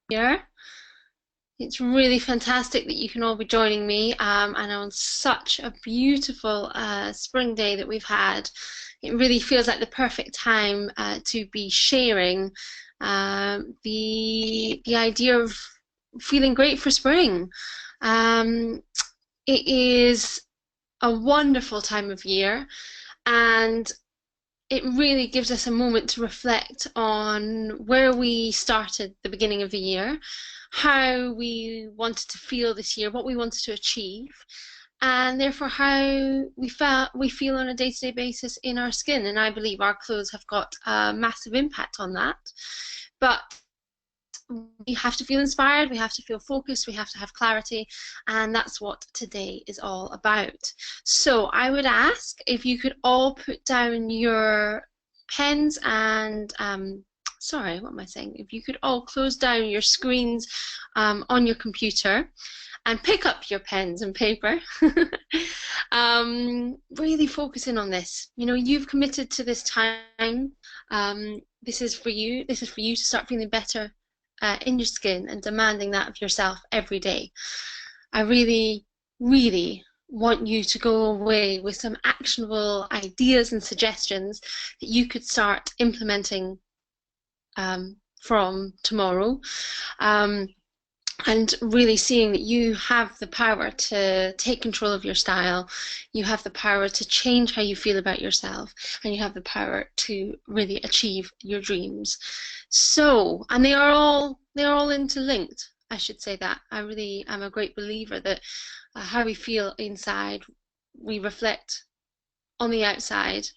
here. It's really fantastic that you can all be joining me, and on such a beautiful spring day that we've had. It really feels like the perfect time to be sharing the idea of feeling great for spring. Um, it is a wonderful time of year, and it really gives us a moment to reflect on where we started the beginning of the year, how we wanted to feel this year, what we wanted to achieve, and therefore how we feel on a day-to-day basis in our skin. And I believe our clothes have got a massive impact on that. But we have to feel inspired, we have to feel focused, we have to have clarity, and that's what today is all about. So I would ask if you could all put down your pens and sorry, what am I saying? If you could all close down your screens on your computer and pick up your pens and paper. Really focusing on this. You know, you've committed to this time. This is for you. This is for you to start feeling better in your skin and demanding that of yourself every day. I really, really want you to go away with some actionable ideas and suggestions that you could start implementing from tomorrow. And really seeing that you have the power to take control of your style, you have the power to change how you feel about yourself, and you have the power to really achieve your dreams. So, and they are all interlinked. I should say that. I really am a great believer that how we feel inside, we reflect on the outside,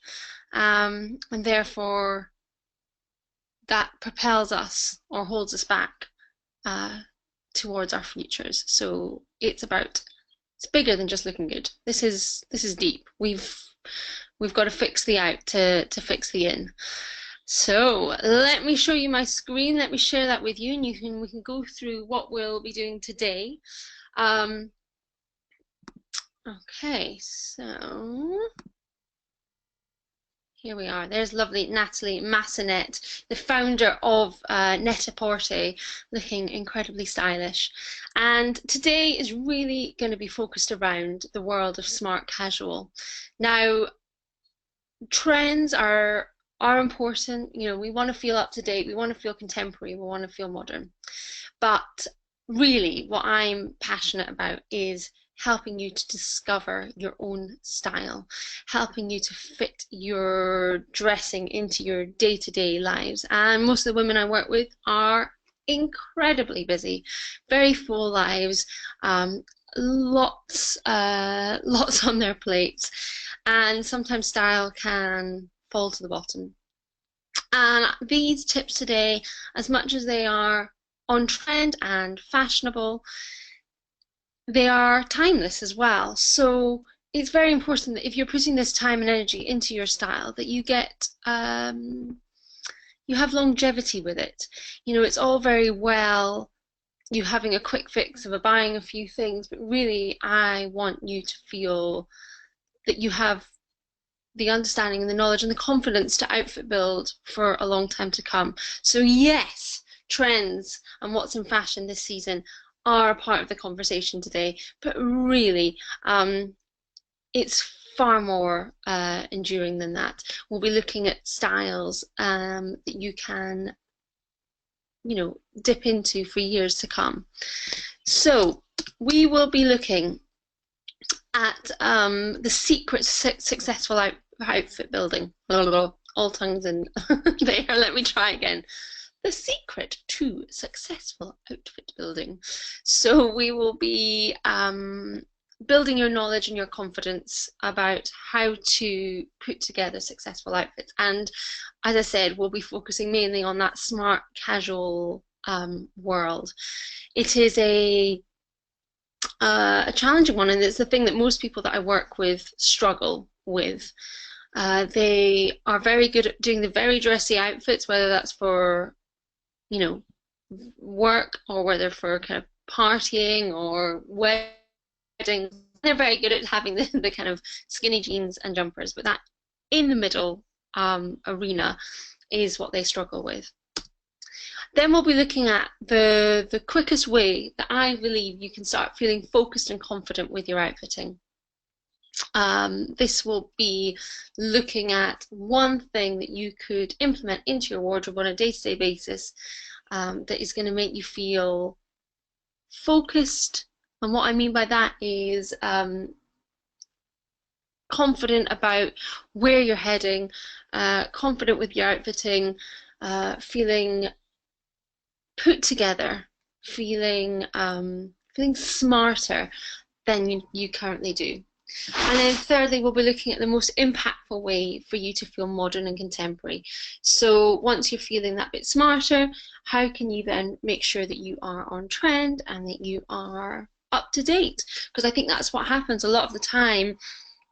and therefore that propels us or holds us back towards our futures. So it's bigger than just looking good. This is deep. We've got to fix the out to fix the in. So let me show you my screen. Let me share that with you, and we can go through what we'll be doing today. Okay, so here we are. There's lovely Natalie Massenet, the founder of Net-a-Porter, looking incredibly stylish. And today is really going to be focused around the world of smart casual. Now, trends are important. You know, we want to feel up to date, we want to feel contemporary, we want to feel modern. But really, what I'm passionate about is helping you to discover your own style, helping you to fit your dressing into your day-to-day lives. And most of the women I work with are incredibly busy, very full lives, lots on their plates, and sometimes style can fall to the bottom. And these tips today, as much as they are on trend and fashionable, they are timeless as well. So it's very important that if you're putting this time and energy into your style, that you get you have longevity with it. You know, it's all very well you having a quick fix of buying a few things, but really I want you to feel that you have the understanding and the knowledge and the confidence to outfit build for a long time to come. So yes, trends and what's in fashion this season are a part of the conversation today, but really it's far more enduring than that. We'll be looking at styles that you can, you know, dip into for years to come. So we will be looking at the secret to successful outfit building. All tongues in there. Let me try again. The secret to successful outfit building. So we will be building your knowledge and your confidence about how to put together successful outfits. And as I said, we'll be focusing mainly on that smart casual world. It is a challenging one, and it's the thing that most people that I work with struggle with. They are very good at doing the very dressy outfits, whether that's for, you know, work or whether for kind of partying or weddings. They're very good at having the kind of skinny jeans and jumpers, but that in the middle arena is what they struggle with. Then we'll be looking at the quickest way that I believe you can start feeling focused and confident with your outfitting. This will be looking at one thing that you could implement into your wardrobe on a day-to-day basis that is going to make you feel focused. And what I mean by that is confident about where you're heading, confident with your outfitting, feeling put together, feeling smarter than you currently do. And then thirdly, we'll be looking at the most impactful way for you to feel modern and contemporary. So once you're feeling that bit smarter, how can you then make sure that you are on trend and that you are up to date? Because I think that's what happens a lot of the time.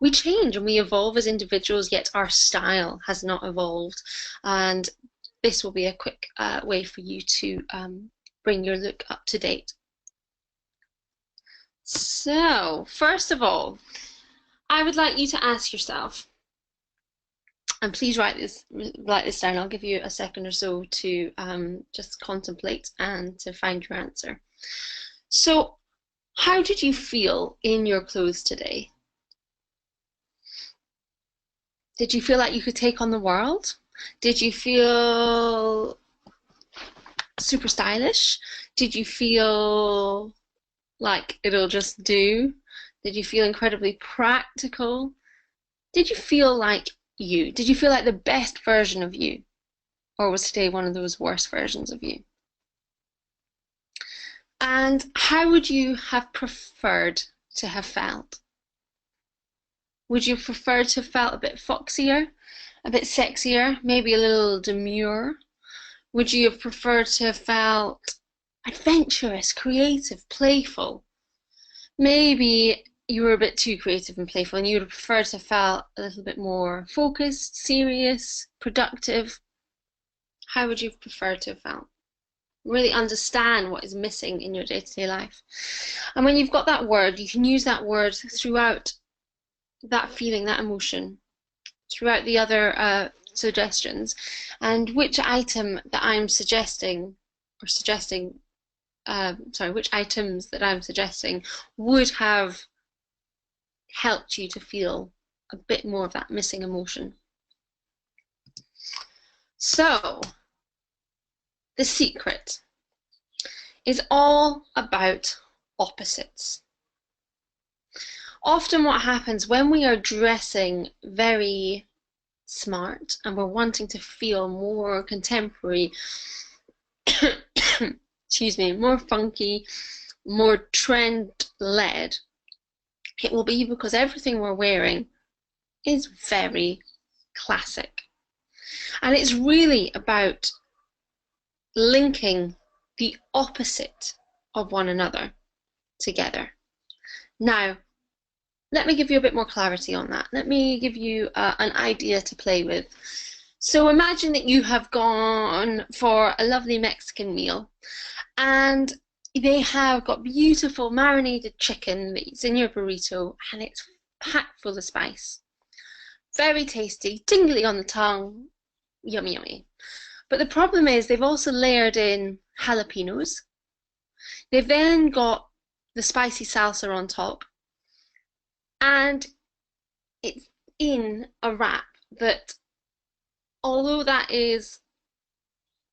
We change and we evolve as individuals, yet our style has not evolved. And this will be a quick way for you to bring your look up to date. So, first of all, I would like you to ask yourself, and please write this down. I'll give you a second or so to just contemplate and to find your answer. So, how did you feel in your clothes today? Did you feel like you could take on the world? Did you feel super stylish? Did you feel like it'll just do? Did you feel incredibly practical? Did you feel like you? Did you feel like the best version of you? Or was today one of those worst versions of you? And how would you have preferred to have felt? Would you prefer to have felt a bit foxier, a bit sexier, maybe a little demure? Would you have preferred to have felt adventurous, creative, playful? Maybe you were a bit too creative and playful and you would have preferred to have felt a little bit more focused, serious, productive. How would you have preferred to have felt? Really understand what is missing in your day-to-day life. And when you've got that word, you can use that word throughout that feeling, that emotion, throughout the other suggestions. And which item that I'm suggesting, which items that I'm suggesting would have helped you to feel a bit more of that missing emotion. So, the secret is all about opposites. Often what happens when we are dressing very smart and we're wanting to feel more contemporary, excuse me, more funky, more trend-led, it will be because everything we're wearing is very classic. And it's really about linking the opposite of one another together. Now, let me give you a bit more clarity on that. Let me give you an idea to play with. So imagine that you have gone for a lovely Mexican meal and they have got beautiful marinated chicken that's in your burrito and it's packed full of spice. Very tasty, tingly on the tongue, yummy, yummy. But the problem is they've also layered in jalapenos. They've then got the spicy salsa on top. And it's in a wrap that, although that is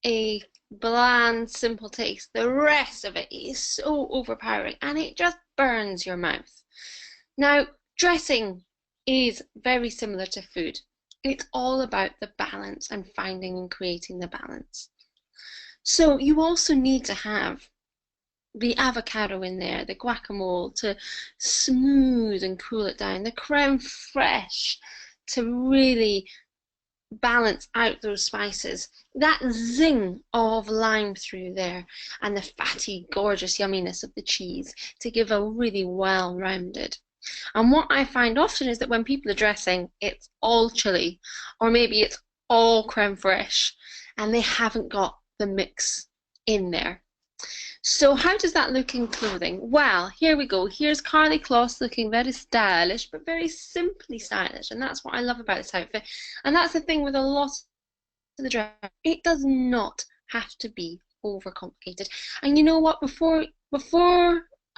a bland, simple taste, the rest of it is so overpowering and it just burns your mouth. Now, dressing is very similar to food. It's all about the balance and finding and creating the balance. So you also need to have the avocado in there, the guacamole to smooth and cool it down, the creme fraiche to really balance out those spices, that zing of lime through there, and the fatty, gorgeous yumminess of the cheese to give a really well-rounded. And what I find often is that when people are dressing, it's all chili, or maybe it's all creme fraiche, and they haven't got the mix in there. So how does that look in clothing? Well, here we go. Here's Karlie Kloss looking very stylish, but very simply stylish. And that's what I love about this outfit. And that's the thing with a lot of the dress. It does not have to be overcomplicated. And you know what? Before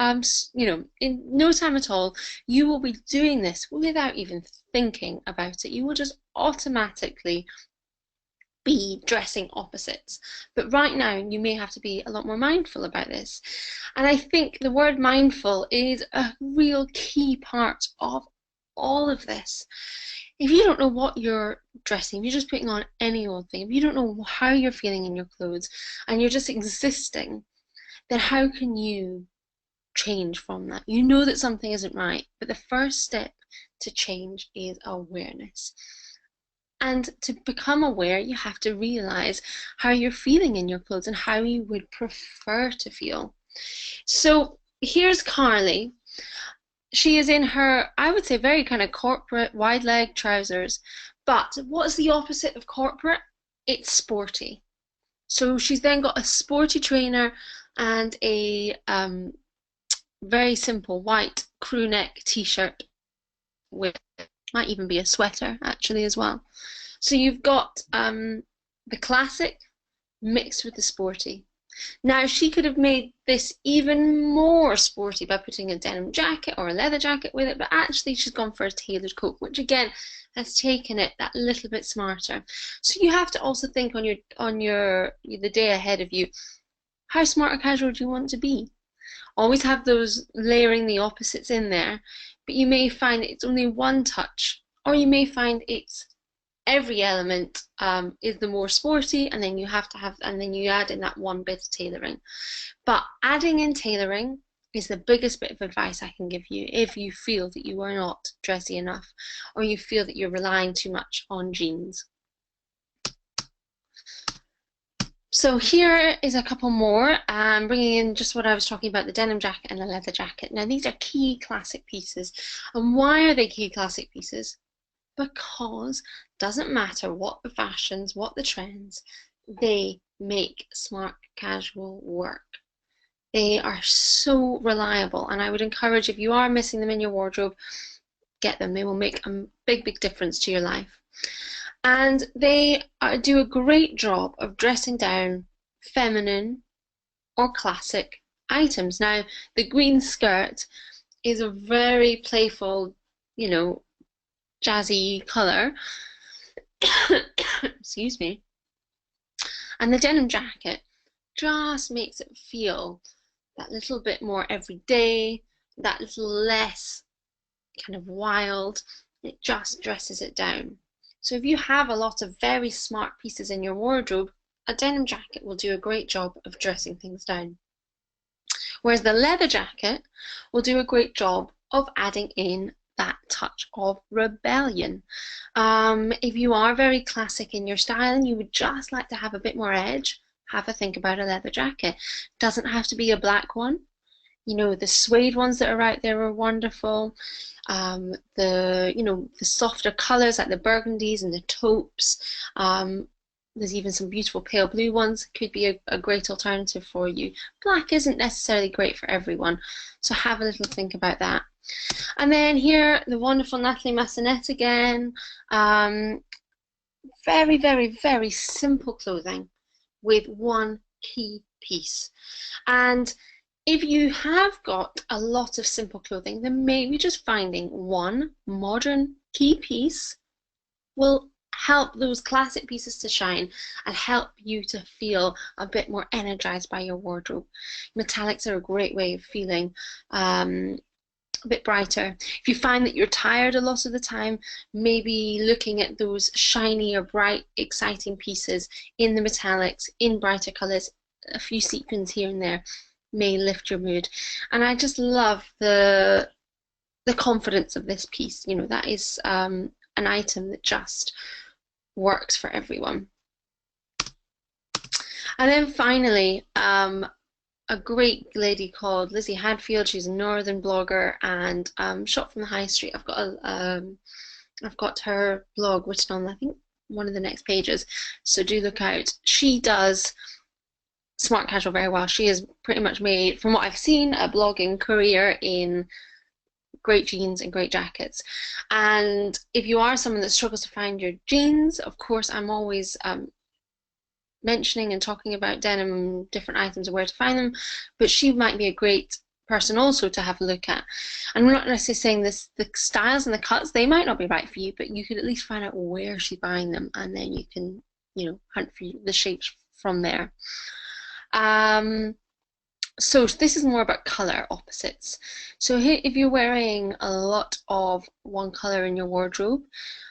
in no time at all, you will be doing this without even thinking about it. You will just automatically be dressing opposites. But right now, you may have to be a lot more mindful about this. And I think the word mindful is a real key part of all of this. If you don't know what you're dressing, if you're just putting on any old thing, if you don't know how you're feeling in your clothes and you're just existing, then how can you change from that? You know that something isn't right, but the first step to change is awareness. And to become aware, you have to realize how you're feeling in your clothes and how you would prefer to feel. So here's Carly. She is in her, I would say, very kind of corporate wide leg trousers. But what's the opposite of corporate? It's sporty. So she's then got a sporty trainer and a very simple white crew neck t-shirt with, might even be a sweater actually as well. So you've got the classic mixed with the sporty. Now she could have made this even more sporty by putting a denim jacket or a leather jacket with it, but actually she's gone for a tailored coat, which again has taken it that little bit smarter. So you have to also think on the day ahead of you, how smart or casual do you want to be? Always have those layering the opposites in there, but you may find it's only one touch, or you may find it's every element is the more sporty, and then you add in that one bit of tailoring. But adding in tailoring is the biggest bit of advice I can give you if you feel that you are not dressy enough, or you feel that you're relying too much on jeans. So here is a couple more, bringing in just what I was talking about, the denim jacket and the leather jacket. Now these are key classic pieces. And why are they key classic pieces? Because it doesn't matter what the fashions, what the trends, they make smart casual work. They are so reliable, and I would encourage, if you are missing them in your wardrobe, get them. They will make a big, big difference to your life. And they do a great job of dressing down feminine or classic items. Now, the green skirt is a very playful, jazzy colour. Excuse me. And the denim jacket just makes it feel that little bit more everyday, that little less kind of wild. It just dresses it down. So if you have a lot of very smart pieces in your wardrobe, a denim jacket will do a great job of dressing things down. Whereas the leather jacket will do a great job of adding in that touch of rebellion. If you are very classic in your style and you would just like to have a bit more edge, have a think about a leather jacket. Doesn't have to be a black one. The suede ones that are out there are wonderful. The softer colors like the burgundies and the taupes. There's even some beautiful pale blue ones. Could be a great alternative for you. Black isn't necessarily great for everyone, so have a little think about that. And then here, the wonderful Natalie Massenet again. Very, very, very simple clothing with one key piece. And if you have got a lot of simple clothing, then maybe just finding one modern key piece will help those classic pieces to shine and help you to feel a bit more energized by your wardrobe. Metallics are a great way of feeling a bit brighter. If you find that you're tired a lot of the time, maybe looking at those shiny or bright, exciting pieces in the metallics, in brighter colors, a few sequins here and there may lift your mood. And I just love the confidence of this piece. That is an item that just works for everyone. And then finally, a great lady called Lizzie Hadfield. She's a northern blogger and shop from the high street. I've got her blog written on, I think, one of the next pages, so do look out. She does smart casual very well. She has pretty much made, from what I've seen, a blogging career in great jeans and great jackets. And if you are someone that struggles to find your jeans, of course I'm always mentioning and talking about denim, different items and where to find them, but she might be a great person also to have a look at. And we're not necessarily saying this, the styles and the cuts, they might not be right for you, but you could at least find out where she's buying them, and then you can, hunt for the shapes from there. So this is more about color opposites. So here, if you're wearing a lot of one color in your wardrobe,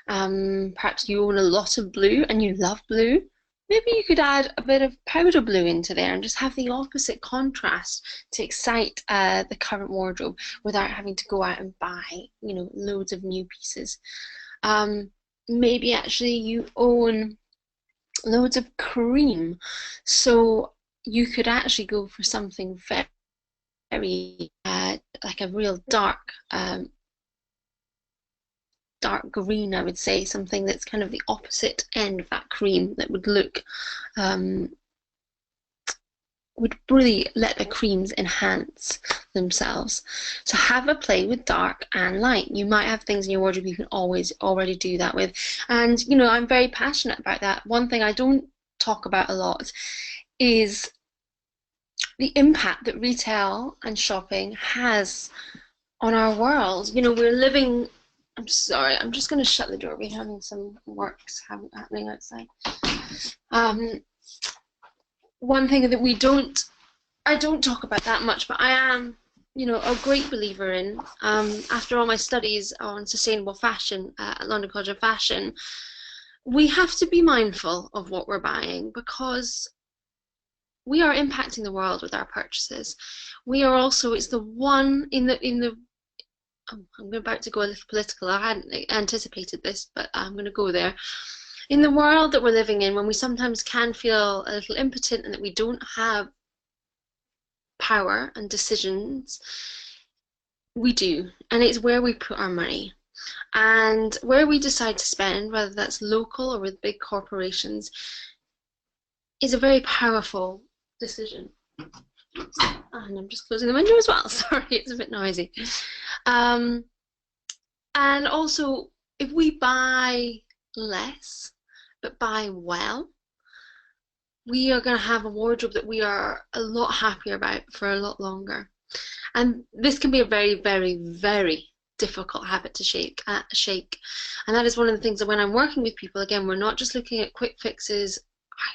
perhaps you own a lot of blue and you love blue, maybe you could add a bit of powder blue into there and just have the opposite contrast to excite the current wardrobe without having to go out and buy, loads of new pieces. Maybe actually you own loads of cream, so you could actually go for something very, very like a real dark green, I would say, something that's kind of the opposite end of that cream that would look would really let the creams enhance themselves. So have a play with dark and light. You might have things in your wardrobe you can always already do that with. And I'm very passionate about that. One thing I don't talk about a lot is the impact that retail and shopping has on our world. We're living, I'm sorry, I'm just going to shut the door. We're having some works happening outside. One thing that I don't talk about that much, but I am, a great believer in, after all my studies on sustainable fashion at London College of Fashion, we have to be mindful of what we're buying, because we are impacting the world with our purchases. We are also, it's the one I'm about to go a little political. I hadn't anticipated this, but I'm going to go there. In the world that we're living in, when we sometimes can feel a little impotent and that we don't have power and decisions, we do. And it's where we put our money. And where we decide to spend, whether that's local or with big corporations, is a very powerful decision. And I'm just closing the window as well. Sorry, it's a bit noisy. And also, if we buy less but buy well, we are going to have a wardrobe that we are a lot happier about for a lot longer. And this can be a very, very, very difficult habit to shake. And that is one of the things that when I'm working with people, again, we're not just looking at quick fixes.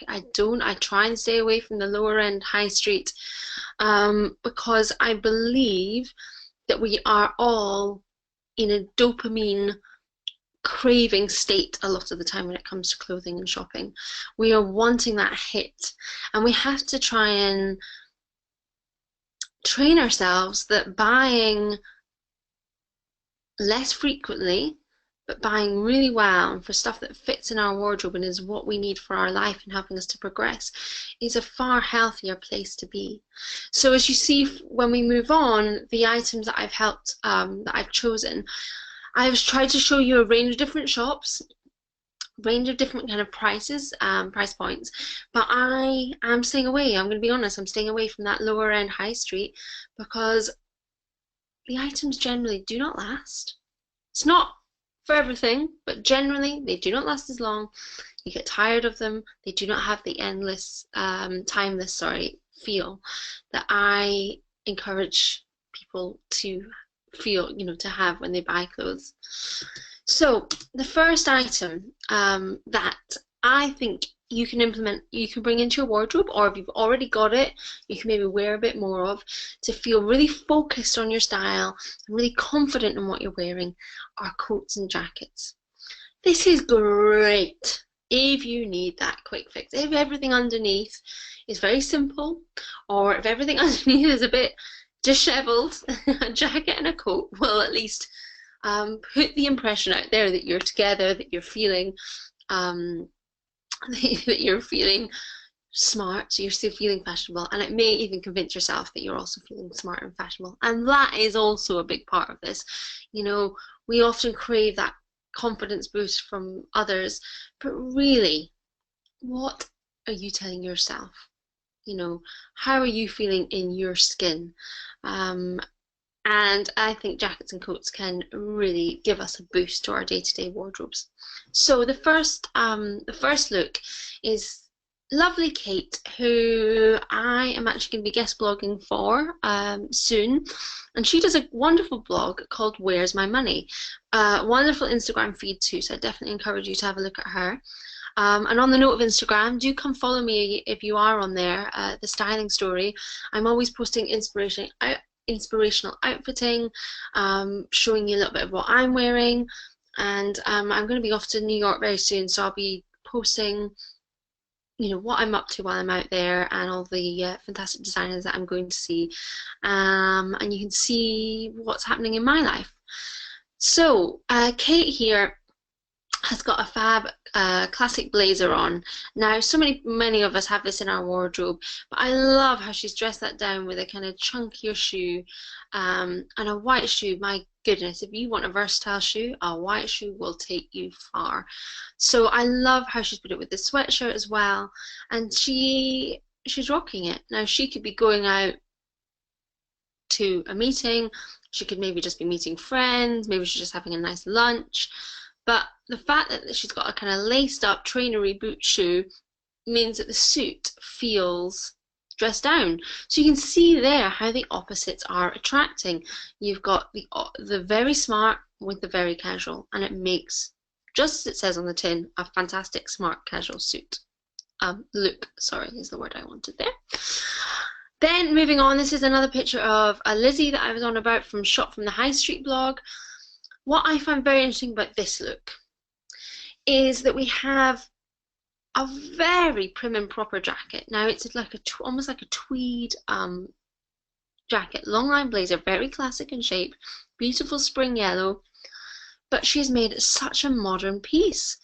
I try and stay away from the lower end high street, because I believe that we are all in a dopamine craving state a lot of the time when it comes to clothing and shopping. We are wanting that hit, and we have to try and train ourselves that buying less frequently but buying really well and for stuff that fits in our wardrobe and is what we need for our life and helping us to progress is a far healthier place to be. So as you see, when we move on, the items that I've helped, that I've chosen, I've tried to show you a range of different shops, range of different kind of prices, price points, but I am staying away. I'm going to be honest, I'm staying away from that lower end high street because the items generally do not last. It's not for everything, but generally they do not last as long. You get tired of them. They do not have the endless, timeless, feel that I encourage people to feel, to have when they buy clothes. So the first item that I think you can implement, you can bring into your wardrobe, or if you've already got it, you can maybe wear a bit more of, to feel really focused on your style and really confident in what you're wearing, are coats and jackets. This is great if you need that quick fix. If everything underneath is very simple, or if everything underneath is a bit disheveled, a jacket and a coat will at least put the impression out there that you're together, that you're feeling that you're feeling smart, so you're still feeling fashionable, and it may even convince yourself that you're also feeling smart and fashionable. And that is also a big part of this. We often crave that confidence boost from others, but really, what are you telling yourself? How are you feeling in your skin? And I think jackets and coats can really give us a boost to our day-to-day wardrobes. So the first look is lovely Kate, who I am actually going to be guest blogging for soon. And she does a wonderful blog called Where's My Money? Wonderful Instagram feed too, so I definitely encourage you to have a look at her. And on the note of Instagram, do come follow me if you are on there, The Styling Story. I'm always posting inspirational outfitting, showing you a little bit of what I'm wearing. And I'm going to be off to New York very soon, so I'll be posting what I'm up to while I'm out there and all the fantastic designers that I'm going to see, and you can see what's happening in my life. So Kate here has got a fab classic blazer on. Now, many of us have this in our wardrobe, but I love how she's dressed that down with a kind of chunkier shoe and a white shoe. My goodness, if you want a versatile shoe, a white shoe will take you far. So I love how she's put it with the sweatshirt as well, and she's rocking it. Now, she could be going out to a meeting, she could maybe just be meeting friends, maybe she's just having a nice lunch. But the fact that she's got a kind of laced up trainery boot shoe means that the suit feels dressed down. So you can see there how the opposites are attracting. You've got the very smart with the very casual, and it makes, just as it says on the tin, a fantastic smart casual suit. Look, sorry, is the word I wanted there. Then moving on, this is another picture of a Lizzie that I was on about from Shop from the High Street blog. What I find very interesting about this look is that we have a very prim and proper jacket. Now it's like almost like a tweed jacket, long line blazer, very classic in shape, beautiful spring yellow, but she's made it such a modern piece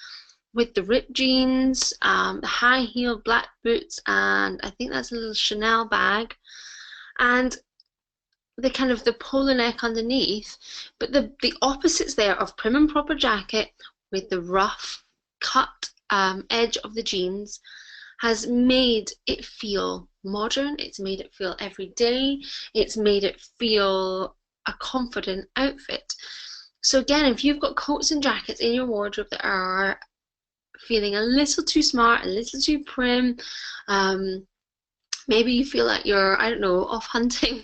with the ripped jeans, the high-heeled black boots, and I think that's a little Chanel bag, and the kind of the polo neck underneath, but the opposites there of prim and proper jacket with the rough cut edge of the jeans has made it feel modern, it's made it feel everyday, it's made it feel a confident outfit. So again, if you've got coats and jackets in your wardrobe that are feeling a little too smart, a little too prim, maybe you feel like you're, I don't know, off hunting,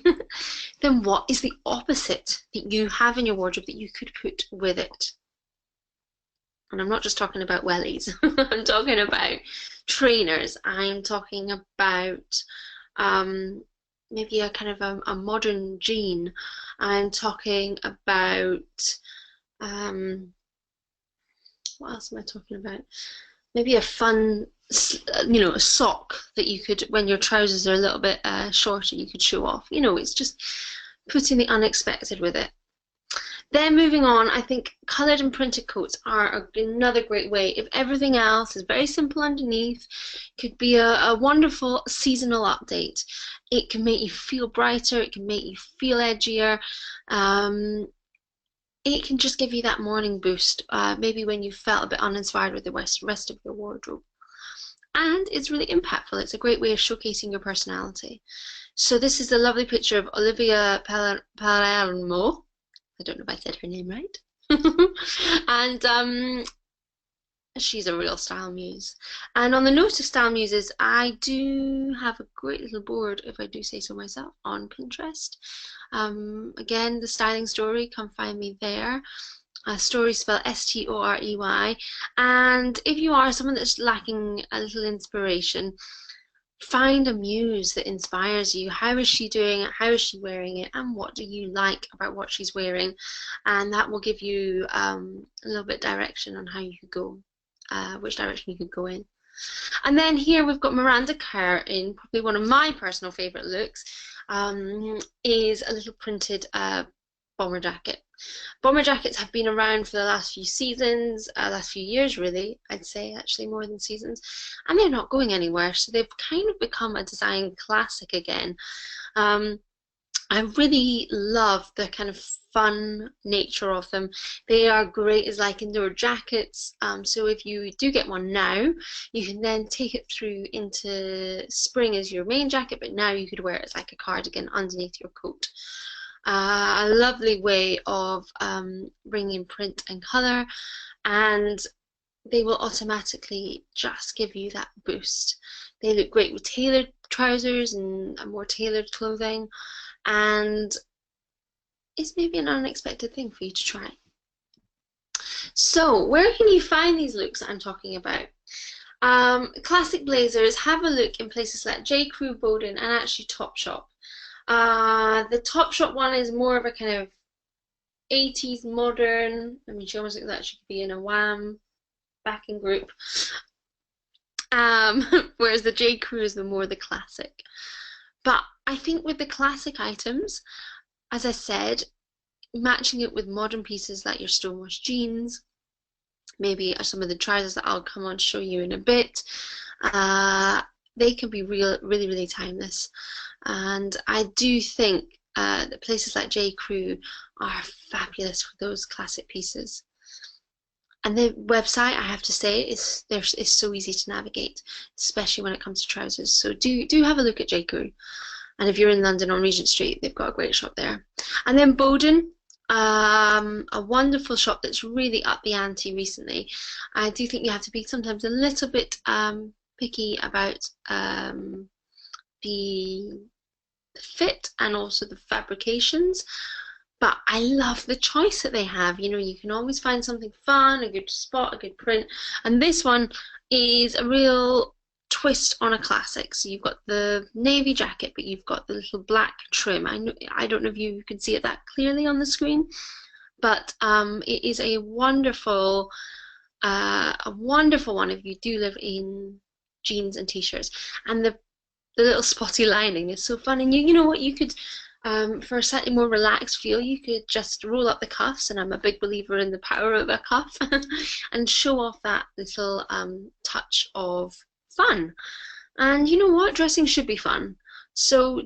then what is the opposite that you have in your wardrobe that you could put with it? And I'm not just talking about wellies, I'm talking about trainers, I'm talking about maybe a kind of a modern jean, I'm talking about, what else am I talking about? Maybe a fun, a sock that you could, when your trousers are a little bit shorter, you could show off. It's just putting the unexpected with it. Then moving on, I think coloured and printed coats are another great way. If everything else is very simple underneath, could be a wonderful seasonal update. It can make you feel brighter, it can make you feel edgier. It can just give you that morning boost, maybe when you felt a bit uninspired with the rest of your wardrobe. And it's really impactful. It's a great way of showcasing your personality. So this is a lovely picture of Olivia Palermo. I don't know if I said her name right. And she's a real style muse. And on the note of style muses, I do have a great little board, if I do say so myself, on Pinterest. Again, The Styling Story, come find me there. Story spelled S-T-O-R-E-Y. And if you are someone that's lacking a little inspiration, find a muse that inspires you. How is she doing it? How is she wearing it? And what do you like about what she's wearing? And that will give you a little bit of direction on how you could go, which direction you could go in. And then here we've got Miranda Kerr in probably one of my personal favourite looks, is a little printed bomber jacket. Bomber jackets have been around for the last few seasons, last few years really, I'd say, actually more than seasons, and they're not going anywhere, so they've kind of become a design classic again. I really love the kind of fun nature of them. They are great as like indoor jackets, so if you do get one now, you can then take it through into spring as your main jacket, but now you could wear it as like a cardigan underneath your coat. A lovely way of bringing print and colour, and they will automatically just give you that boost. They look great with tailored trousers and more tailored clothing, and it's maybe an unexpected thing for you to try. So, where can you find these looks that I'm talking about? Classic blazers, have a look in places like J. Crew, Boden, and actually Topshop. The Topshop one is more of a kind of 80s modern. I mean, she almost looks like she could be in a Wham backing group. Whereas the J. Crew is the classic. But I think with the classic items, as I said, matching it with modern pieces like your Stonewash jeans, maybe some of the trousers that I'll come on to show you in a bit, they can be really timeless. And I do think that places like J. Crew are fabulous for those classic pieces. And the website, I have to say, is so easy to navigate, especially when it comes to trousers. So do have a look at J. Crew. And if you're in London on Regent Street, they've got a great shop there. And then Boden, a wonderful shop that's really up the ante recently. I do think you have to be sometimes a little bit picky about the fit and also the fabrications. But I love the choice that they have. You know, you can always find something fun, a good spot, a good print. And this one is a real twist on a classic. So you've got the navy jacket, but you've got the little black trim. I don't know if you can see it that clearly on the screen, but it is a wonderful one if you do live in jeans and t-shirts. And the little spotty lining is so fun. And you know what, you could for a slightly more relaxed feel, you could just roll up the cuffs, and I'm a big believer in the power of a cuff, and show off that little touch of fun. And you know what? Dressing should be fun. So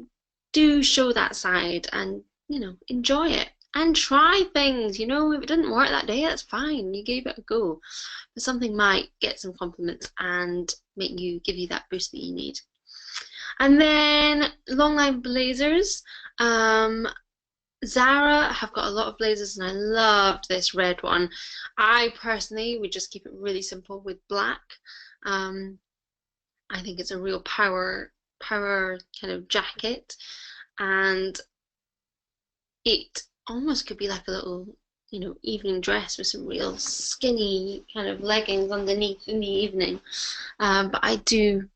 do show that side and, you know, enjoy it. And try things, you know, if it didn't work that day, that's fine. You gave it a go. But something might get some compliments and give you that boost that you need. And then longline blazers. Zara have got a lot of blazers, and I loved this red one. I personally would just keep it really simple with black. I think it's a real power kind of jacket, and it almost could be like a little, you know, evening dress with some real skinny kind of leggings underneath in the evening. But I do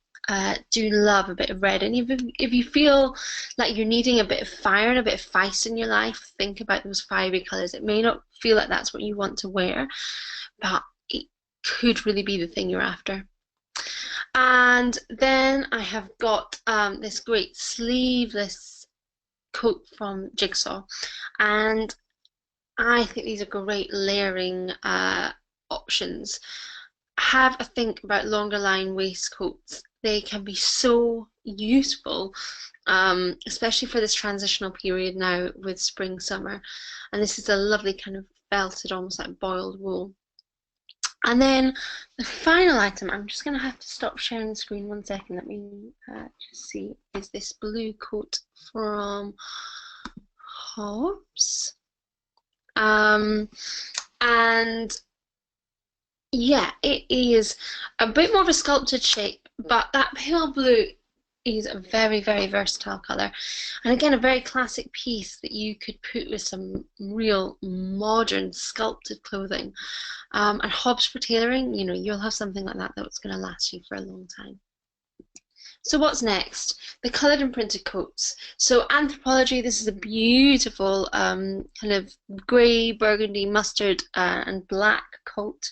love a bit of red, and if you feel like you're needing a bit of fire and a bit of feist in your life, think about those fiery colours. It may not feel like that's what you want to wear, but it could really be the thing you're after. And then I have got this great sleeveless coat from Jigsaw, and I think these are great layering options. Have a think about longer line waistcoats. They can be so useful, especially for this transitional period now with spring, summer. And this is a lovely kind of belted, almost like boiled wool. And then the final item, I'm just going to have to stop sharing the screen 1 second. Let me just see, is this blue coat from Hobbs. And yeah, it is a bit more of a sculpted shape, but that pale blue is a very versatile colour. And again, a very classic piece that you could put with some real modern sculpted clothing. And Hobbs for tailoring, you know, you'll have something like that that's going to last you for a long time. So what's next? The coloured and printed coats. So Anthropologie, this is a beautiful kind of grey, burgundy, mustard and black coat.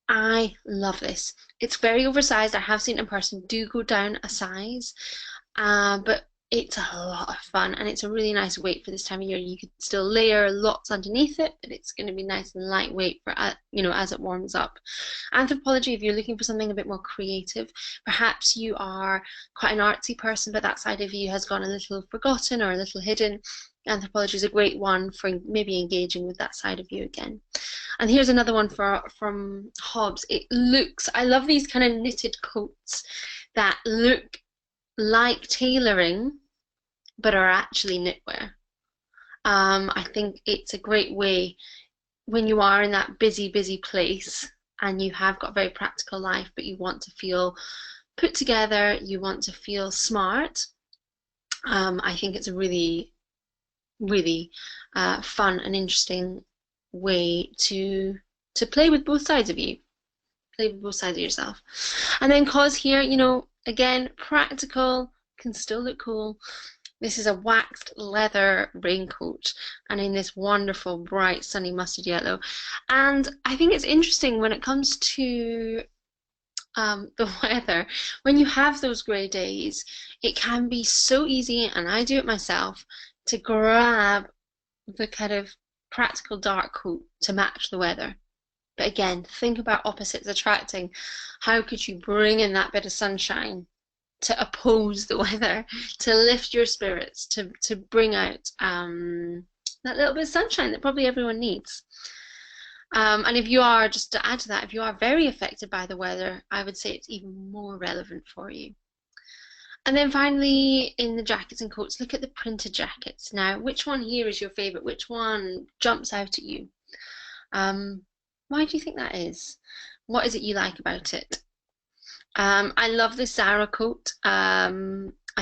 I love this. It's very oversized. I have seen it in person. Do go down a size, but it's a lot of fun, and it's a really nice weight for this time of year. You could still layer lots underneath it, but it's going to be nice and lightweight for, you know, as it warms up. Anthropologie, if you're looking for something a bit more creative, perhaps you are quite an artsy person, but that side of you has gone a little forgotten or a little hidden. Anthropologie is a great one for maybe engaging with that side of you again. And here's another one from Hobbs. It looks, I love these kind of knitted coats that look like tailoring but are actually knitwear. I think it's a great way when you are in that busy place and you have got a very practical life, but you want to feel put together, you want to feel smart, I think it's a really, really fun and interesting way to play with both sides of you, play with both sides of yourself. And then cause here, you know, again, practical, can still look cool. This is a waxed leather raincoat and in this wonderful bright sunny mustard yellow. And I think it's interesting when it comes to the weather, when you have those grey days, it can be so easy, and I do it myself, to grab the kind of practical dark coat to match the weather. But again, think about opposites attracting. How could you bring in that bit of sunshine to oppose the weather, to lift your spirits, to bring out that little bit of sunshine that probably everyone needs? And if you are, just to add to that, if you are very affected by the weather, I would say it's even more relevant for you. And then finally, in the jackets and coats, look at the printed jackets. Now, which one here is your favorite? Which one jumps out at you? Why do you think that is? What is it you like about it? I love the Zara coat. I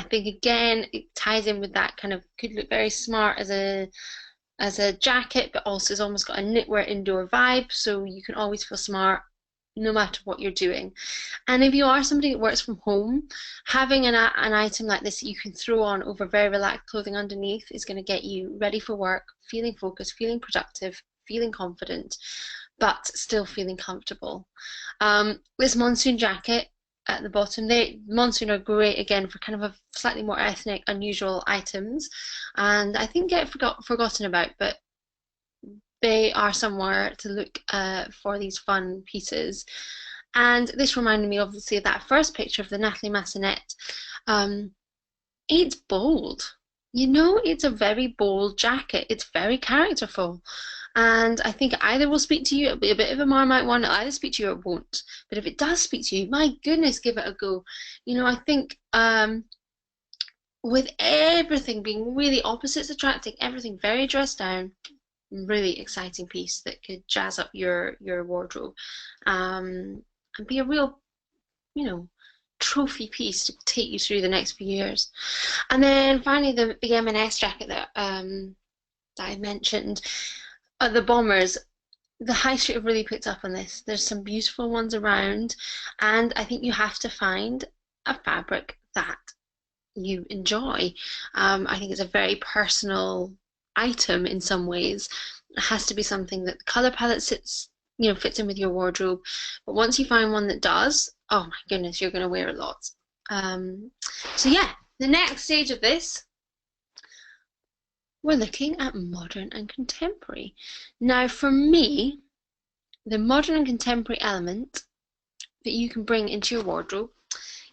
think again it ties in with that kind of, could look very smart as a jacket, but also has almost got a knitwear indoor vibe, so you can always feel smart no matter what you're doing. And if you are somebody that works from home, having an item like this that you can throw on over very relaxed clothing underneath is going to get you ready for work, feeling focused, feeling productive, feeling confident, but still feeling comfortable. This monsoon jacket at the bottom, monsoon are great again for kind of a slightly more ethnic, unusual items, and I think get forgotten about, but they are somewhere to look for these fun pieces. And this reminded me obviously of that first picture of the Natalie Massenet. It's bold. You know, it's a very bold jacket. It's very characterful. And I think it either will speak to you, it'll be a bit of a Marmite one, it'll either speak to you or it won't. But if it does speak to you, my goodness, give it a go. You know, I think with everything being really opposites attracting, everything very dressed down, really exciting piece that could jazz up your wardrobe, and be a real, you know, trophy piece to take you through the next few years. And then finally the M&S jacket that I mentioned. The bombers, the high street have really picked up on this. There's some beautiful ones around, and I think you have to find a fabric that you enjoy. I think it's a very personal item in some ways. It has to be something that the color palette fits in with your wardrobe. But once you find one that does, oh my goodness, you're going to wear it lots. So yeah, the next stage of this, we're looking at modern and contemporary. Now, for me, the modern and contemporary element that you can bring into your wardrobe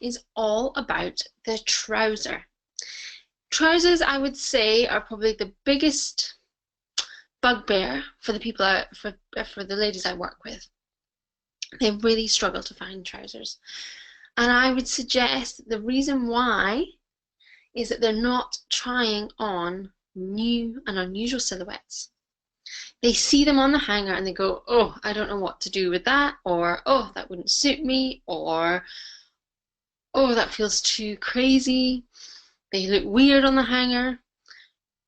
is all about the trouser. Trousers, I would say, are probably the biggest bugbear for the people for the ladies I work with. They really struggle to find trousers, and I would suggest the reason why is that they're not trying on new and unusual silhouettes. They see them on the hanger and they go, oh, I don't know what to do with that, or oh, that wouldn't suit me, or oh, that feels too crazy. They look weird on the hanger.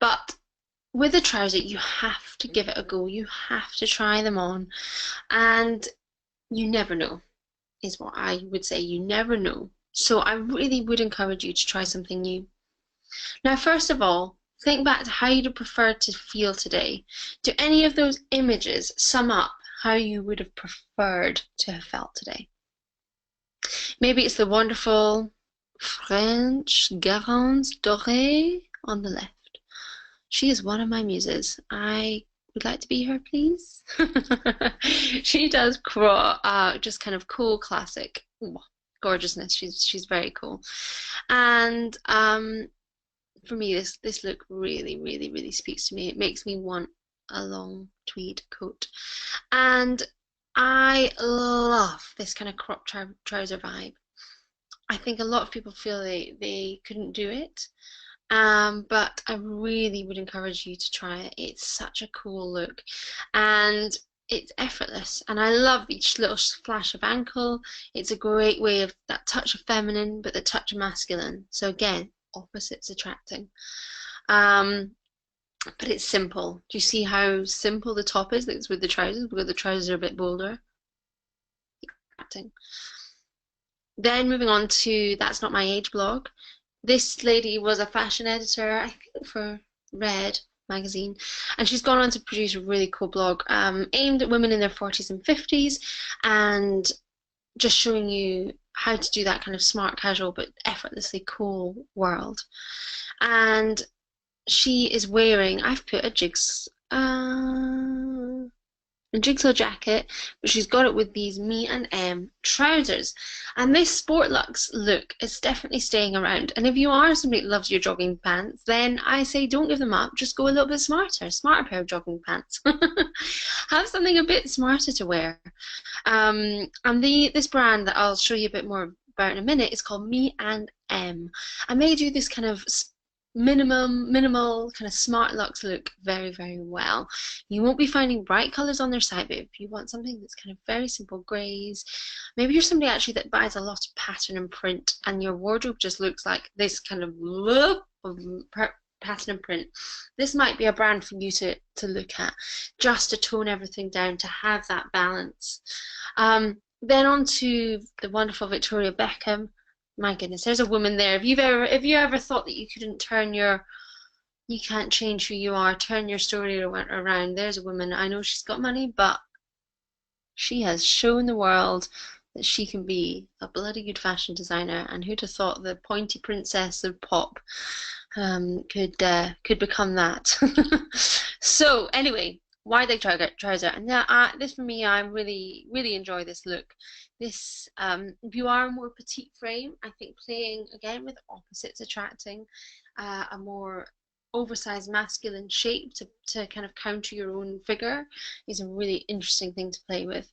But with a trouser, you have to give it a go. You have to try them on, and you never know, is what I would say. You never know. So I really would encourage you to try something new. Now, first of all, think back to how you'd prefer to feel today. Do any of those images sum up how you would have preferred to have felt today? Maybe it's the wonderful French Garance Dorée on the left. She is one of my muses. I would like to be her, please. She does just kind of cool, classic gorgeousness. She's very cool. And for me, this look really, really, really speaks to me. It makes me want a long tweed coat. And I love this kind of crop trouser vibe. I think a lot of people feel they couldn't do it, but I really would encourage you to try it. It's such a cool look. And it's effortless, and I love each little flash of ankle. It's a great way of that touch of feminine, but the touch of masculine. So again, opposites attracting. Um, but it's simple. Do you see how simple the top is? That's with the trousers, because the trousers are a bit bolder. Attracting. Then moving on to That's Not My Age blog. This lady was a fashion editor, I think, for Red magazine, and she's gone on to produce a really cool blog aimed at women in their 40s and 50s, and just showing you how to do that kind of smart casual but effortlessly cool world. And she is wearing, I've put a jigsaw jacket, but she's got it with these Me and M trousers. And this Sport Luxe look is definitely staying around. And if you are somebody that loves your jogging pants, then I say don't give them up. Just go a little bit smarter pair of jogging pants. Have something a bit smarter to wear. And this brand that I'll show you a bit more about in a minute is called Me and M. And they do this kind of minimal kind of smart luxe look very, very well. You won't be finding bright colors on their site, but if you want something that's kind of very simple grays, maybe you're somebody actually that buys a lot of pattern and print, and your wardrobe just looks like this kind of look of pattern and print. This might be a brand for you to look at, just to tone everything down, to have that balance. Then on to the wonderful Victoria Beckham. My goodness, there's a woman there. If you ever thought that you can't change who you are, turn your story around, there's a woman. I know she's got money, but she has shown the world that she can be a bloody good fashion designer. And who'd have thought the pointy princess of pop could become that? So anyway, wide leg trouser, and this for me, I really enjoy this look. This, if you are a more petite frame, I think playing again with opposites, attracting a more oversized masculine shape to kind of counter your own figure is a really interesting thing to play with.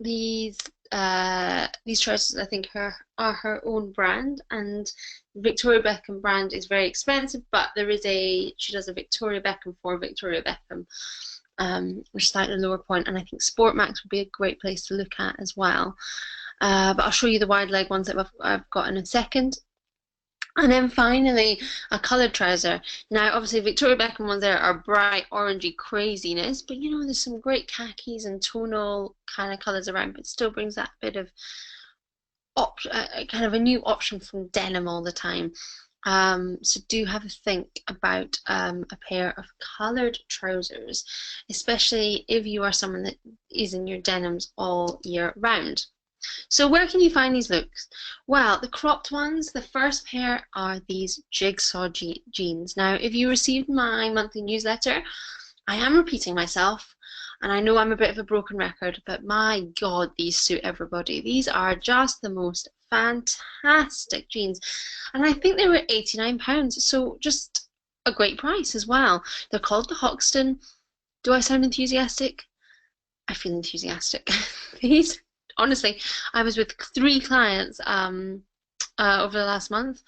These trousers, I think, are her own brand, and Victoria Beckham brand is very expensive, but she does a Victoria Beckham for Victoria Beckham, which is slightly lower point, and I think Sport Max would be a great place to look at as well. But I'll show you the wide leg ones that I've got in a second. And then finally, a coloured trouser. Now, obviously, Victoria Beckham ones there are bright orangey craziness, but you know, there's some great khakis and tonal kind of colours around, but still brings that bit of kind of a new option from denim all the time. So do have a think about a pair of coloured trousers, especially if you are someone that is in your denims all year round. So where can you find these looks? Well, the cropped ones, the first pair are these jigsaw jeans. Now, if you received my monthly newsletter, I am repeating myself, and I know I'm a bit of a broken record, but my God, these suit everybody. These are just the most fantastic jeans, and I think they were £89, so just a great price as well. They're called the Hoxton. Do I sound enthusiastic? I feel enthusiastic. These, honestly, I was with 3 clients over the last month,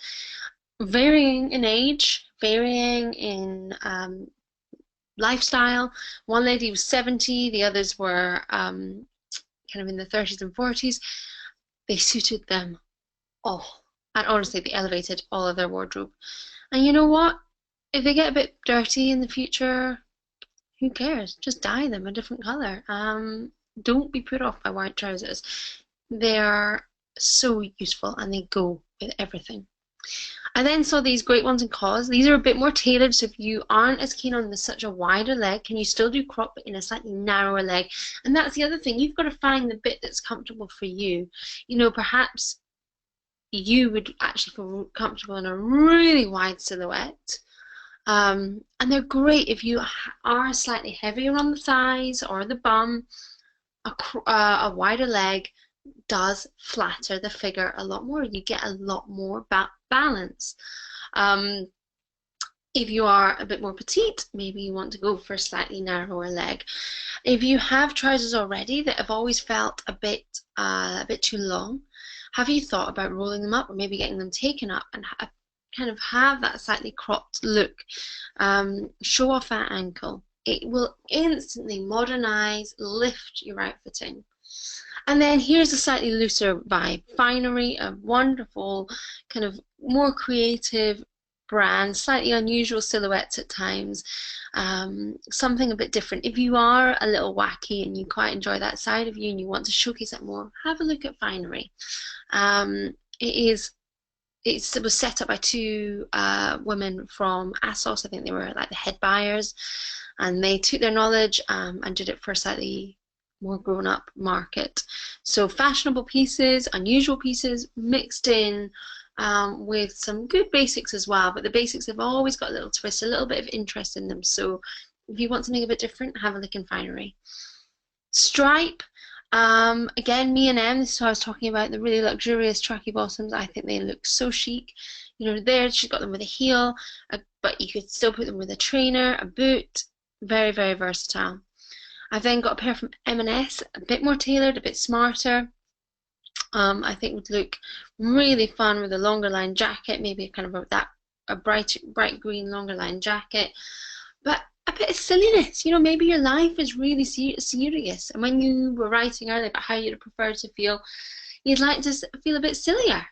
varying in age, varying in lifestyle. One lady was 70, the others were kind of in the 30s and 40s. They suited them all, and honestly, they elevated all of their wardrobe. And you know what? If they get a bit dirty in the future, who cares? Just dye them a different color. Don't be put off by white trousers. They are so useful, and they go with everything. I then saw these great ones in COS. These are a bit more tailored, so if you aren't as keen on such a wider leg, can you still do crop but in a slightly narrower leg? And that's the other thing. You've got to find the bit that's comfortable for you. You know, perhaps you would actually feel comfortable in a really wide silhouette. And they're great if you are slightly heavier on the thighs or the bum. A wider leg does flatter the figure a lot more. You get a lot more balance. If you are a bit more petite, maybe you want to go for a slightly narrower leg. If you have trousers already that have always felt a bit too long, have you thought about rolling them up or maybe getting them taken up and kind of have that slightly cropped look? Show off that ankle. It will instantly modernize, lift your outfitting. And then here's a slightly looser vibe. Finery, a wonderful, kind of more creative brand, slightly unusual silhouettes at times, something a bit different. If you are a little wacky and you quite enjoy that side of you and you want to showcase that more, have a look at Finery. It was set up by two women from ASOS. I think they were like the head buyers, and they took their knowledge and did it for a slightly more grown-up market. So fashionable pieces, unusual pieces mixed in with some good basics as well, but the basics have always got a little twist, a little bit of interest in them. So if you want something a bit different, have a look in Finery. Stripe, again, me and M, this is what I was talking about, the really luxurious tracky bottoms. I think they look so chic. You know, there she's got them with a heel, but you could still put them with a trainer, a boot. Very, very versatile. I've then got a pair from M&S, a bit more tailored, a bit smarter. I think would look really fun with a longer line jacket, maybe kind of a bright green longer line jacket. But a bit of silliness, you know, maybe your life is really serious, and when you were writing earlier about how you'd prefer to feel, you'd like to feel a bit sillier.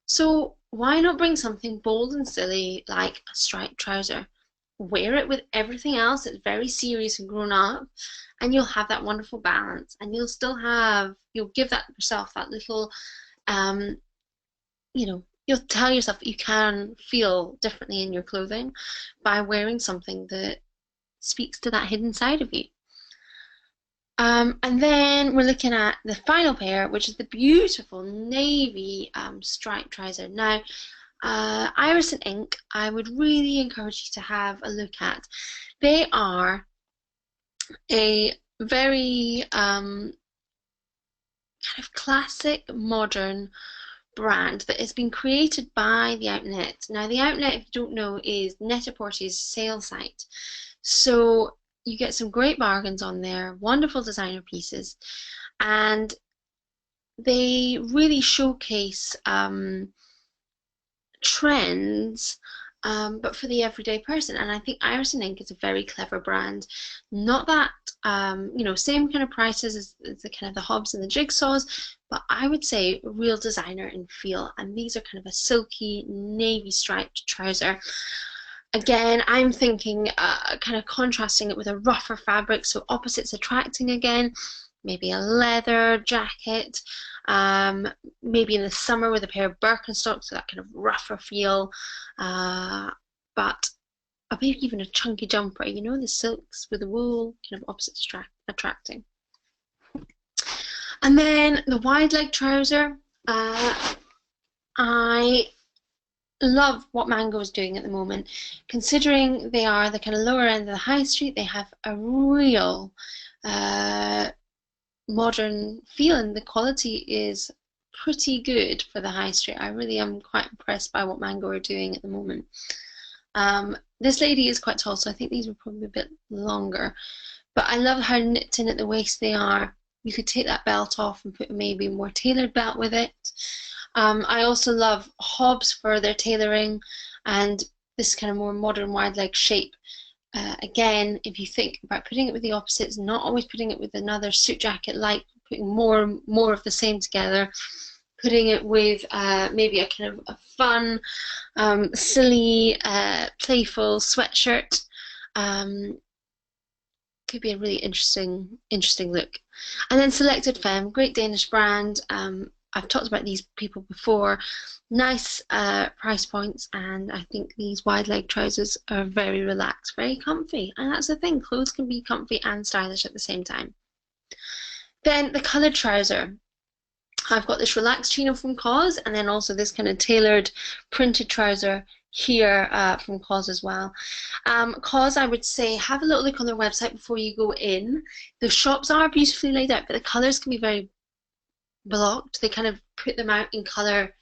So why not bring something bold and silly like a striped trouser? Wear it with everything else that's very serious and grown up, and you'll have that wonderful balance, and you'll give that yourself that little, you know, you'll tell yourself that you can feel differently in your clothing by wearing something that speaks to that hidden side of you. And then we're looking at the final pair, which is the beautiful navy striped trouser. Now, Iris and Ink, I would really encourage you to have a look at. They are a very kind of classic modern brand that has been created by The Outnet. Now, The Outnet, if you don't know, is Net-a-Porter's sale site. So you get some great bargains on there, wonderful designer pieces, and they really showcase trends, but for the everyday person. And I think Iris and Ink is a very clever brand. Not that, you know, same kind of prices as the kind of the Hobbs and the Jigsaws, but I would say real designer in feel. And these are kind of a silky navy striped trouser. Again, I'm thinking kind of contrasting it with a rougher fabric, so opposites attracting again. Maybe a leather jacket, maybe in the summer with a pair of Birkenstocks, so that kind of rougher feel, but maybe even a chunky jumper, you know, the silks with the wool, kind of opposites attracting. And then the wide leg trouser, I love what Mango is doing at the moment. Considering they are the kind of lower end of the high street, they have a real modern feel, and the quality is pretty good for the high street. I really am quite impressed by what Mango are doing at the moment. This lady is quite tall, so I think these were probably a bit longer, but I love how knit in at the waist they are. You could take that belt off and put maybe a more tailored belt with it. I also love Hobbs for their tailoring and this kind of more modern wide leg shape. Again, if you think about putting it with the opposites, not always putting it with another suit jacket, like putting more of the same together, putting it with maybe a kind of a fun, silly, playful sweatshirt, could be a really interesting look. And then Selected Femme, great Danish brand. I've talked about these people before. Nice price points, and I think these wide leg trousers are very relaxed, very comfy, and that's the thing, clothes can be comfy and stylish at the same time. Then the coloured trouser. I've got this relaxed chino from COS, and then also this kind of tailored printed trouser here from COS as well. COS, I would say, have a little look on their website before you go in. The shops are beautifully laid out, but the colours can be very blocked. They kind of put them out in colour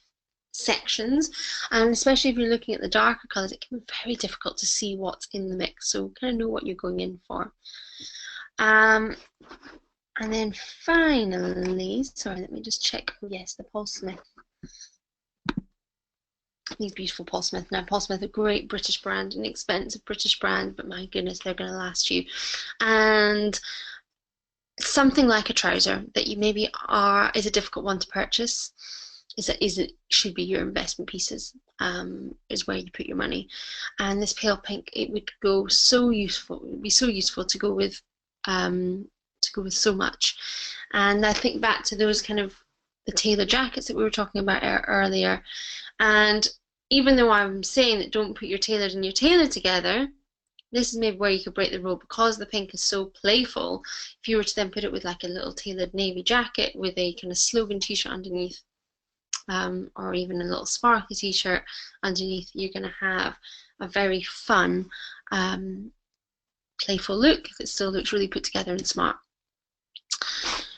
sections, and especially if you're looking at the darker colours, it can be very difficult to see what's in the mix, so kind of know what you're going in for. And then finally, sorry, let me just check. Yes, the Paul Smith. these beautiful Paul Smith. Now, Paul Smith, a great British brand, an expensive British brand, but my goodness, they're going to last you. And something like a trouser that you maybe is a difficult one to purchase, should be your investment pieces, is where you put your money. And this pale pink, it would go so useful. It would be so useful to go with so much. And I think back to those kind of the tailor jackets that we were talking about earlier. And even though I'm saying that don't put your tailored and your tailor together, this is maybe where you could break the rule, because the pink is so playful. If you were to then put it with like a little tailored navy jacket with a kind of slogan t-shirt underneath, or even a little sparkly t-shirt underneath, you're going to have a very fun, playful look that still looks really put together and smart.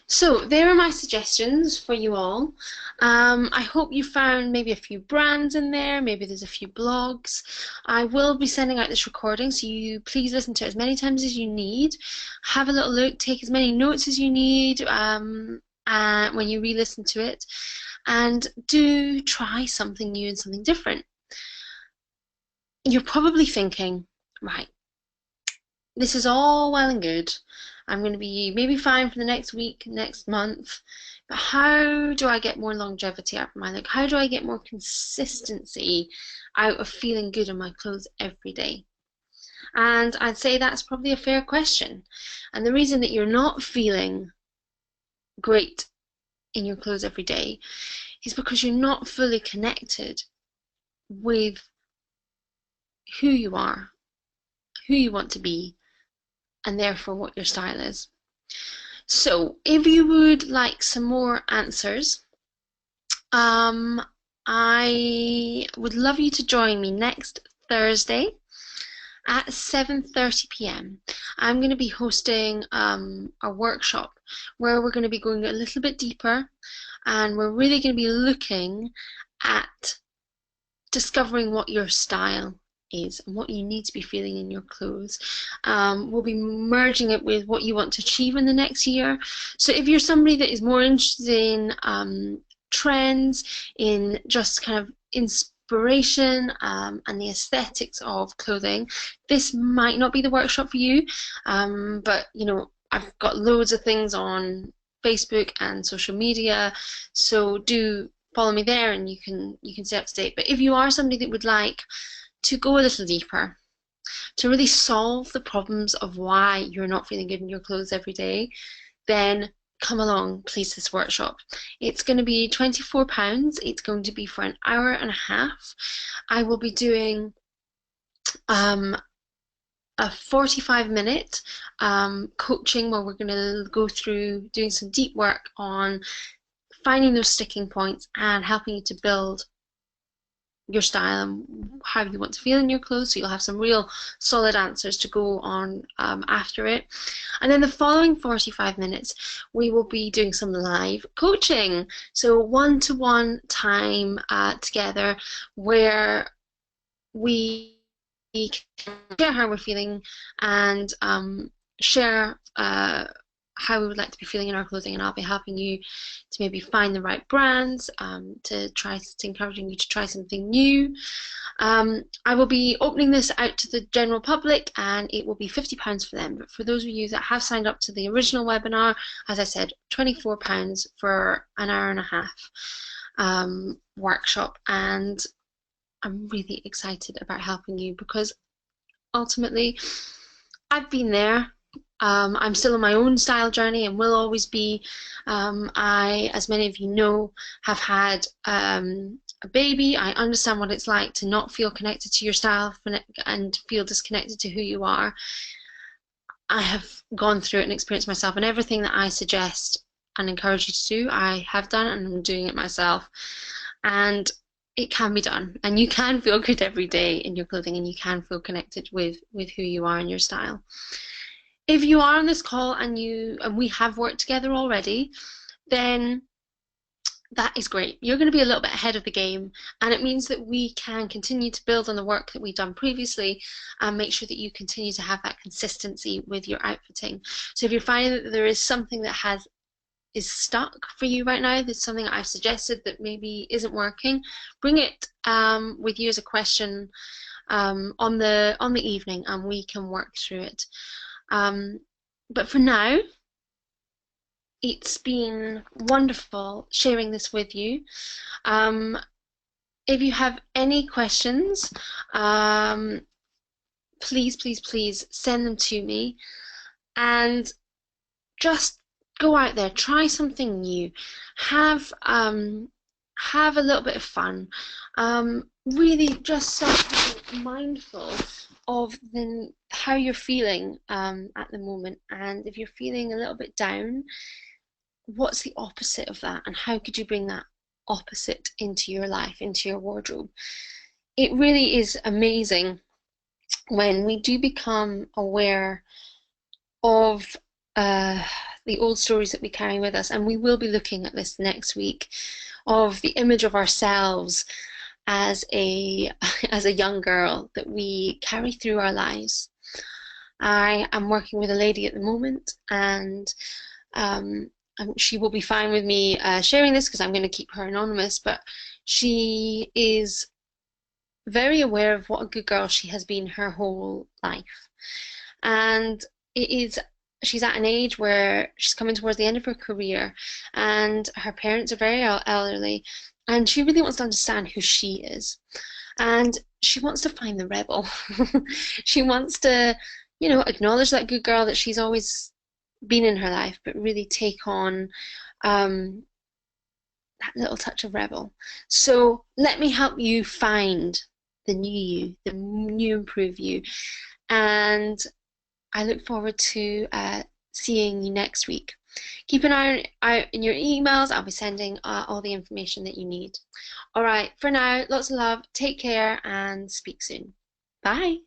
So there are my suggestions for you all. I hope you found maybe a few brands in there, maybe there's a few blogs. I will be sending out this recording, so you please listen to it as many times as you need. Have a little look, take as many notes as you need when you re-listen to it, and do try something new and something different. You're probably thinking, right, this is all well and good. I'm going to be maybe fine for the next week, next month, but how do I get more longevity out of my look? How do I get more consistency out of feeling good in my clothes every day? And I'd say that's probably a fair question. And the reason that you're not feeling great in your clothes every day is because you're not fully connected with who you are, who you want to be, and therefore what your style is. So if you would like some more answers, I would love you to join me next Thursday at 7:30 p.m. I'm going to be hosting a workshop where we're going to be going a little bit deeper, and we're really going to be looking at discovering what your style is and what you need to be feeling in your clothes. We'll be merging it with what you want to achieve in the next year. So if you're somebody that is more interested in trends, in just kind of inspiration and the aesthetics of clothing, this might not be the workshop for you, but you know, I've got loads of things on Facebook and social media, so do follow me there and you can stay up to date. But if you are somebody that would like to go a little deeper, to really solve the problems of why you're not feeling good in your clothes every day, then come along, please, this workshop. It's going to be £24. It's going to be for an hour and a half. I will be doing a 45-minute coaching where we're going to go through doing some deep work on finding those sticking points and helping you to build your style and how you want to feel in your clothes, so you'll have some real solid answers to go on after it. And then the following 45 minutes we will be doing some live coaching, so one-to-one time together, where we can share how we're feeling and share how we would like to be feeling in our clothing, and I'll be helping you to maybe find the right brands, to encouraging you to try something new. I will be opening this out to the general public, and it will be £50 for them. But for those of you that have signed up to the original webinar, as I said, £24 for an hour and a half workshop. And I'm really excited about helping you, because ultimately I've been there. I'm still on my own style journey and will always be. I, as many of you know, have had a baby. I understand what it's like to not feel connected to your style and feel disconnected to who you are. I have gone through it and experienced myself, and everything that I suggest and encourage you to do, I have done, and I'm doing it myself. And it can be done, and you can feel good every day in your clothing, and you can feel connected with who you are and your style. If you are on this call and we have worked together already, then that is great. You're going to be a little bit ahead of the game, and it means that we can continue to build on the work that we've done previously and make sure that you continue to have that consistency with your outfitting. So if you're finding that there is something that has is stuck for you right now, there's something I've suggested that maybe isn't working, bring it with you as a question on the evening, and we can work through it. But for now, it's been wonderful sharing this with you. If you have any questions, please, please, please send them to me, and just go out there, try something new, have have a little bit of fun. Really just start being mindful of how you're feeling at the moment, and if you're feeling a little bit down, what's the opposite of that, and how could you bring that opposite into your life, into your wardrobe? It really is amazing when we do become aware of the old stories that we carry with us, and we will be looking at this next week, of the image of ourselves as a as a young girl that we carry through our lives. I am working with a lady at the moment, and she will be fine with me sharing this because I'm going to keep her anonymous, but she is very aware of what a good girl she has been her whole life. And she's at an age where she's coming towards the end of her career, and her parents are very elderly, and she really wants to understand who she is. And she wants to find the rebel. She wants to, acknowledge that good girl that she's always been in her life, but really take on that little touch of rebel. So let me help you find the new you, the new improved you. And I look forward to seeing you next week. Keep an eye out in your emails. I'll be sending all the information that you need. All right, for now, lots of love. Take care and speak soon. Bye.